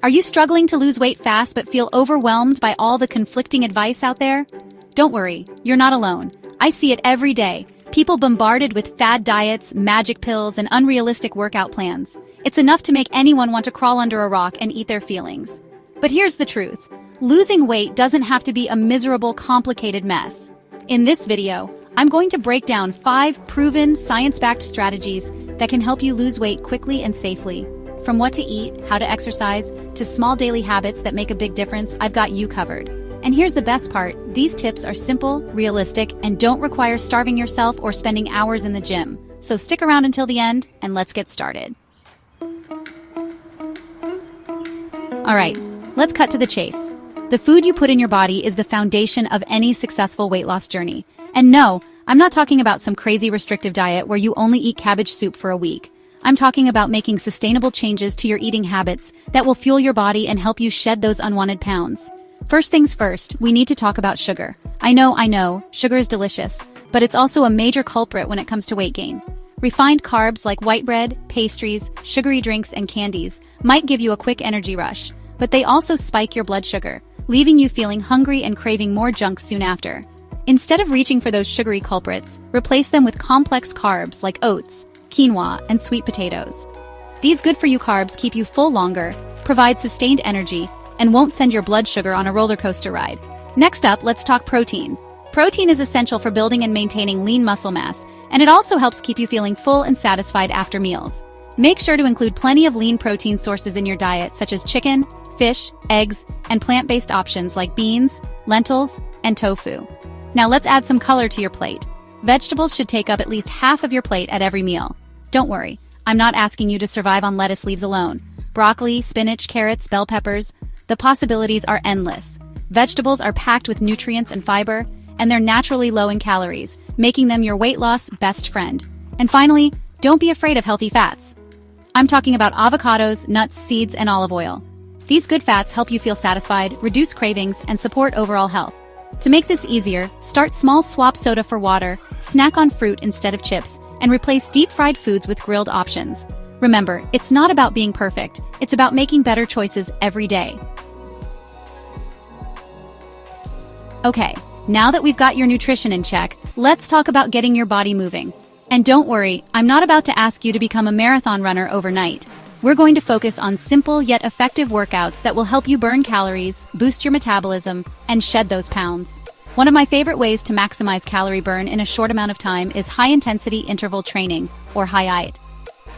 Are you struggling to lose weight fast but feel overwhelmed by all the conflicting advice out there? Don't worry, you're not alone. I see it every day. People bombarded with fad diets, magic pills, and unrealistic workout plans. It's enough to make anyone want to crawl under a rock and eat their feelings. But here's the truth. Losing weight doesn't have to be a miserable, complicated mess. In this video, I'm going to break down 5 proven, science-backed strategies that can help you lose weight quickly and safely. From what to eat, how to exercise, to small daily habits that make a big difference, I've got you covered. And here's the best part, these tips are simple, realistic, and don't require starving yourself or spending hours in the gym. So stick around until the end, and let's get started. Alright, let's cut to the chase. The food you put in your body is the foundation of any successful weight loss journey. And no, I'm not talking about some crazy restrictive diet where you only eat cabbage soup for a week. I'm talking about making sustainable changes to your eating habits that will fuel your body and help you shed those unwanted pounds. First things first, we need to talk about sugar. I know, sugar is delicious, but it's also a major culprit when it comes to weight gain. Refined carbs like white bread, pastries, sugary drinks, and candies might give you a quick energy rush, but they also spike your blood sugar, leaving you feeling hungry and craving more junk soon after. Instead of reaching for those sugary culprits, replace them with complex carbs like oats, quinoa, and sweet potatoes. These good-for-you carbs keep you full longer, provide sustained energy, and won't send your blood sugar on a roller coaster ride. Next up, let's talk protein. Protein is essential for building and maintaining lean muscle mass, and it also helps keep you feeling full and satisfied after meals. Make sure to include plenty of lean protein sources in your diet, such as chicken, fish, eggs, and plant-based options like beans, lentils, and tofu. Now let's add some color to your plate. Vegetables should take up at least half of your plate at every meal. Don't worry, I'm not asking you to survive on lettuce leaves alone. Broccoli, spinach, carrots, bell peppers, the possibilities are endless. Vegetables are packed with nutrients and fiber, and they're naturally low in calories, making them your weight loss best friend. And finally, don't be afraid of healthy fats. I'm talking about avocados, nuts, seeds, and olive oil. These good fats help you feel satisfied, reduce cravings, and support overall health. To make this easier, start small, swap soda for water, snack on fruit instead of chips, and replace deep-fried foods with grilled options. Remember, it's not about being perfect, it's about making better choices every day. Okay, now that we've got your nutrition in check, let's talk about getting your body moving. And don't worry, I'm not about to ask you to become a marathon runner overnight. We're going to focus on simple yet effective workouts that will help you burn calories, boost your metabolism, and shed those pounds. One of my favorite ways to maximize calorie burn in a short amount of time is high-intensity interval training, or HIIT.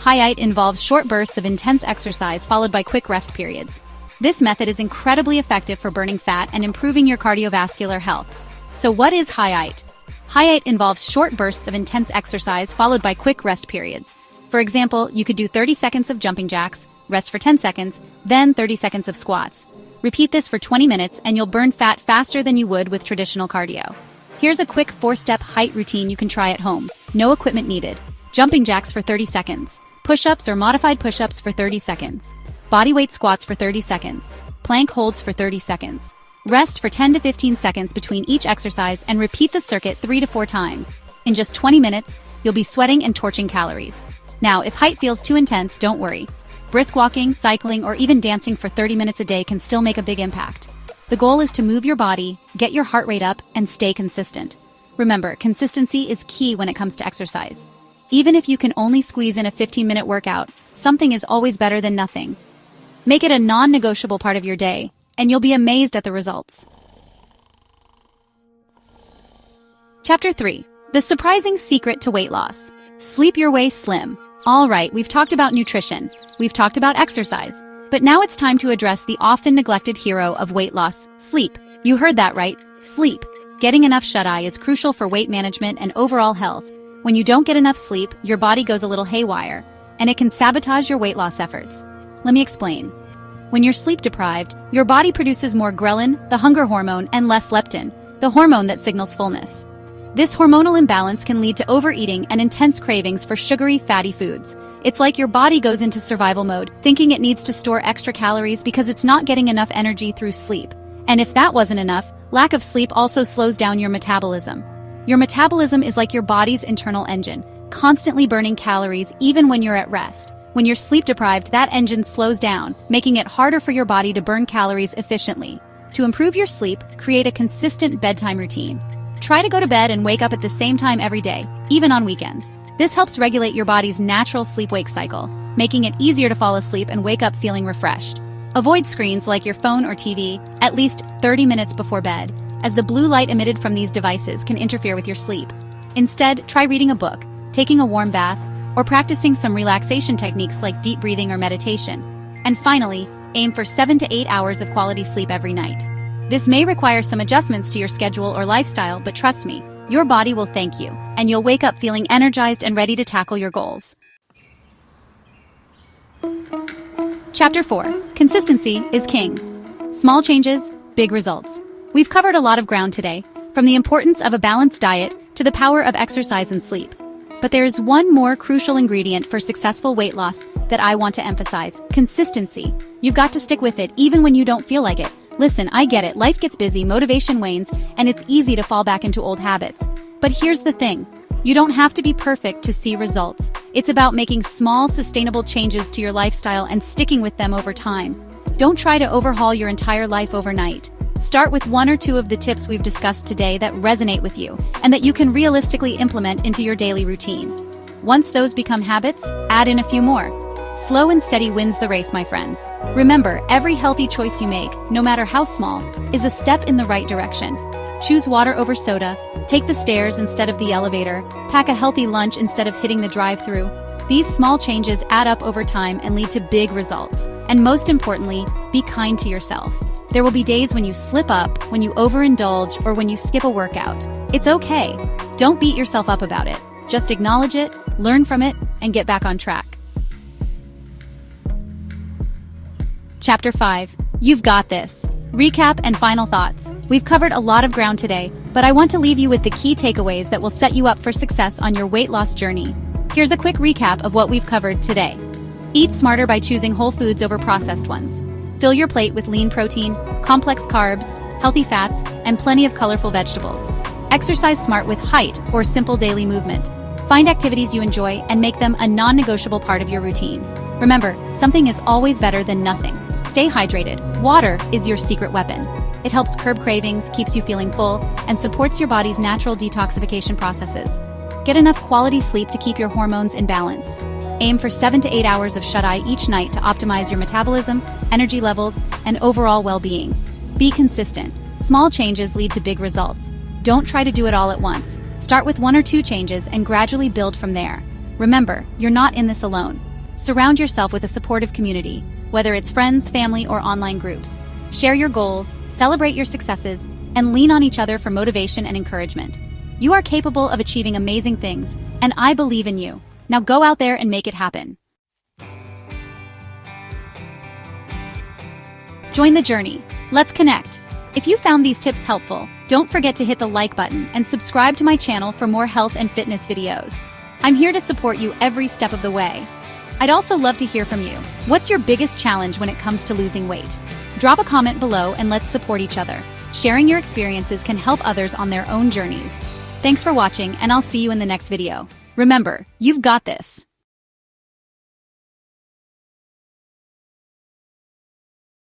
HIIT involves short bursts of intense exercise followed by quick rest periods. This method is incredibly effective for burning fat and improving your cardiovascular health. So what is HIIT? HIIT involves short bursts of intense exercise followed by quick rest periods. For example, you could do 30 seconds of jumping jacks, rest for 10 seconds, then 30 seconds of squats. Repeat this for 20 minutes and you'll burn fat faster than you would with traditional cardio. Here's a quick 4-step HIIT routine you can try at home. No equipment needed. Jumping jacks for 30 seconds. Push-ups or modified push-ups for 30 seconds. Bodyweight squats for 30 seconds. Plank holds for 30 seconds. Rest for 10 to 15 seconds between each exercise and repeat the circuit 3 to 4 times. In just 20 minutes, you'll be sweating and torching calories. Now, if HIIT feels too intense, don't worry. Brisk walking, cycling, or even dancing for 30 minutes a day can still make a big impact. The goal is to move your body, get your heart rate up, and stay consistent. Remember, consistency is key when it comes to exercise. Even if you can only squeeze in a 15-minute workout, something is always better than nothing. Make it a non-negotiable part of your day, and you'll be amazed at the results. Chapter 3. The surprising secret to weight loss. Sleep your way slim. All right, we've talked about nutrition. We've talked about exercise. But now it's time to address the often neglected hero of weight loss, sleep. You heard that right, sleep. Getting enough shut-eye is crucial for weight management and overall health. When you don't get enough sleep, your body goes a little haywire, and it can sabotage your weight loss efforts. Let me explain. When you're sleep deprived, your body produces more ghrelin, the hunger hormone, and less leptin, the hormone that signals fullness. This hormonal imbalance can lead to overeating and intense cravings for sugary, fatty foods. It's like your body goes into survival mode, thinking it needs to store extra calories because it's not getting enough energy through sleep. And if that wasn't enough, lack of sleep also slows down your metabolism. Your metabolism is like your body's internal engine, constantly burning calories even when you're at rest. When you're sleep deprived, that engine slows down, making it harder for your body to burn calories efficiently. To improve your sleep, create a consistent bedtime routine. Try to go to bed and wake up at the same time every day, even on weekends. This helps regulate your body's natural sleep-wake cycle, making it easier to fall asleep and wake up feeling refreshed. Avoid screens like your phone or TV at least 30 minutes before bed, as the blue light emitted from these devices can interfere with your sleep. Instead, try reading a book, taking a warm bath, or practicing some relaxation techniques like deep breathing or meditation. And finally, aim for 7 to 8 hours of quality sleep every night. This may require some adjustments to your schedule or lifestyle, but trust me, your body will thank you, and you'll wake up feeling energized and ready to tackle your goals. Chapter 4. Consistency is king. Small changes, big results. We've covered a lot of ground today, from the importance of a balanced diet to the power of exercise and sleep. But there's one more crucial ingredient for successful weight loss that I want to emphasize: consistency. You've got to stick with it even when you don't feel like it. Listen, I get it, life gets busy, motivation wanes, and it's easy to fall back into old habits. But here's the thing. You don't have to be perfect to see results. It's about making small, sustainable changes to your lifestyle and sticking with them over time. Don't try to overhaul your entire life overnight. Start with 1 or 2 of the tips we've discussed today that resonate with you and that you can realistically implement into your daily routine. Once those become habits, add in a few more. Slow and steady wins the race, my friends. Remember, every healthy choice you make, no matter how small, is a step in the right direction. Choose water over soda, take the stairs instead of the elevator, pack a healthy lunch instead of hitting the drive-thru. These small changes add up over time and lead to big results. And most importantly, be kind to yourself. There will be days when you slip up, when you overindulge, or when you skip a workout. It's okay. Don't beat yourself up about it. Just acknowledge it, learn from it, and get back on track. Chapter 5. You've got this. Recap and final thoughts. We've covered a lot of ground today, but I want to leave you with the key takeaways that will set you up for success on your weight loss journey. Here's a quick recap of what we've covered today. Eat smarter by choosing whole foods over processed ones. Fill your plate with lean protein, complex carbs, healthy fats, and plenty of colorful vegetables. Exercise smart with height or simple daily movement. Find activities you enjoy and make them a non-negotiable part of your routine. Remember, something is always better than nothing. Stay hydrated. Water is your secret weapon. It helps curb cravings, keeps you feeling full, and supports your body's natural detoxification processes. Get enough quality sleep to keep your hormones in balance. Aim for 7 to 8 hours of shut-eye each night to optimize your metabolism, energy levels, and overall well-being. Be consistent. Small changes lead to big results. Don't try to do it all at once. Start with 1 or 2 changes and gradually build from there. Remember, you're not in this alone. Surround yourself with a supportive community, whether it's friends, family, or online groups. Share your goals, celebrate your successes, and lean on each other for motivation and encouragement. You are capable of achieving amazing things, and I believe in you. Now go out there and make it happen. Join the journey. Let's connect. If you found these tips helpful, don't forget to hit the like button and subscribe to my channel for more health and fitness videos. I'm here to support you every step of the way. I'd also love to hear from you. What's your biggest challenge when it comes to losing weight? Drop a comment below and let's support each other. Sharing your experiences can help others on their own journeys. Thanks for watching, and I'll see you in the next video. Remember, you've got this.